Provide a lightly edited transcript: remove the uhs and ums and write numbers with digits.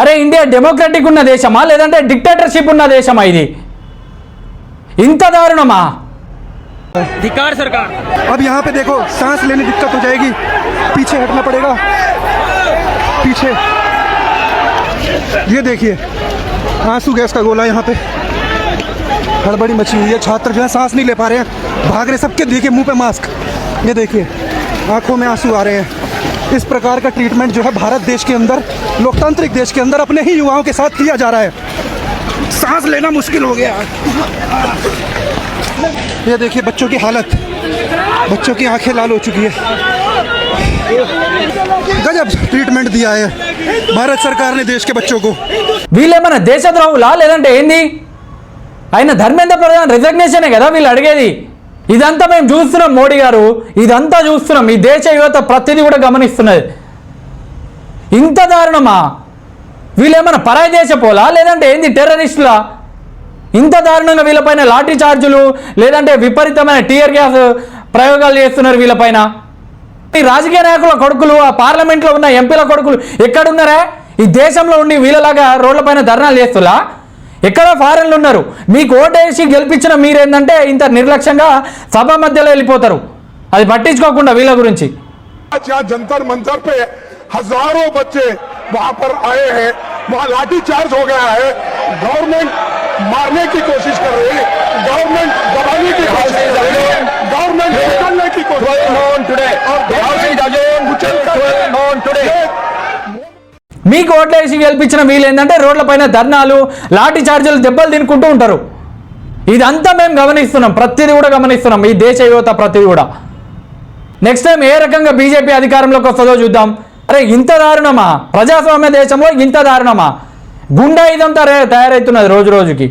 అరే India democratic ఉన్న దేశమా లేదంటే డిక్టేటర్షిప్ ఉన్న దేశమా ఇది? ఇంత దారుణమా? धिक्कार सरकार। अब यहाँ पे देखो सांस लेने दिक्कत हो जाएगी, पीछे हटना पड़ेगा, पीछे। ये देखिए आंसू गैस का गोला, यहाँ पे हड़बड़ी मची हुई है। छात्र जो है सांस नहीं ले पा रहे हैं, भाग रहे सबके। देखिए मुंह पे मास्क, ये देखिए आंखों में आंसू आ रहे हैं। इस प्रकार का ट्रीटमेंट जो है भारत देश के अंदर, लोकतांत्रिक देश के अंदर अपने ही युवाओं के साथ किया जा रहा है। सांस लेना मुश्किल हो गया। ये देखिए बच्चों की हालत, बच्चों की आंखें लाल हो चुकी है। गजब ट्रीटमेंट दिया है भारत सरकार ने देश के बच्चों को। వీళ్ళేమన్నా దేశద్రోహులా లేదంటే ఏంది? ఆయన ధర్మేంద్ర ప్రధాన్ రిజగ్నేషనే కదా వీళ్ళు అడిగేది. ఇదంతా మేము చూస్తున్నాం, మోడీ గారు ఇదంతా చూస్తున్నాం, ఈ దేశ యువత ప్రతిదీ కూడా గమనిస్తున్నది. ఇంత దారుణమా? వీళ్ళేమన్నా పరాయి దేశ పోలా లేదంటే ఏంది టెర్రరిస్టులా? ఇంత దారుణంగా వీళ్ళపైన లాఠీ చార్జులు లేదంటే విపరీతమైన టీయర్ గ్యాస్ ప్రయోగాలు చేస్తున్నారు వీళ్ళపైన. ఈ రాజకీయ నాయకుల కొడుకులు, ఆ పార్లమెంట్లో ఉన్న ఎంపీల కొడుకులు ఎక్కడున్నారా? ఈ దేశంలో ఉండి వీళ్ళలాగా రోడ్లపైన ధర్నాలు చేస్తులా? ఎక్కడో ఫారెన్లు ఉన్నారు. మీకు ఓటేసి గెలిపించిన మీరేందంటే ఇంత నిర్లక్ష్యంగా సభ మధ్యలో వెళ్ళిపోతారు, అది పట్టించుకోకుండా వీళ్ళ గురించి. जंतर मंतर पे हजारों बच्चे वहां पर आए हैं, वहां लाठी चार्ज हो गया है। गवर्नमेंट मारने की कोशिश कर रही है, गवर्नमेंट दबाने की कोशिश कर रही है, गवर्नमेंट निकलने की कोशिश कर रही है। మీకు ఓట్లేసి గెలిపించిన వీళ్ళు ఏంటంటే రోడ్లపైన ధర్నాలు, లాఠీ చార్జీలు, దెబ్బలు తినుకుంటూ ఉంటారు. ఇదంతా మేము గమనిస్తున్నాం, ప్రతిదీ కూడా గమనిస్తున్నాం, ఈ దేశ యువత ప్రతిదీ కూడా. నెక్స్ట్ టైం ఏ రకంగా బీజేపీ అధికారంలోకి వస్తుందో చూద్దాం. అరే ఇంత దారుణమా? ప్రజాస్వామ్య దేశంలో ఇంత దారుణమా? గుండాయుధం తయారవుతున్నది రోజు రోజుకి.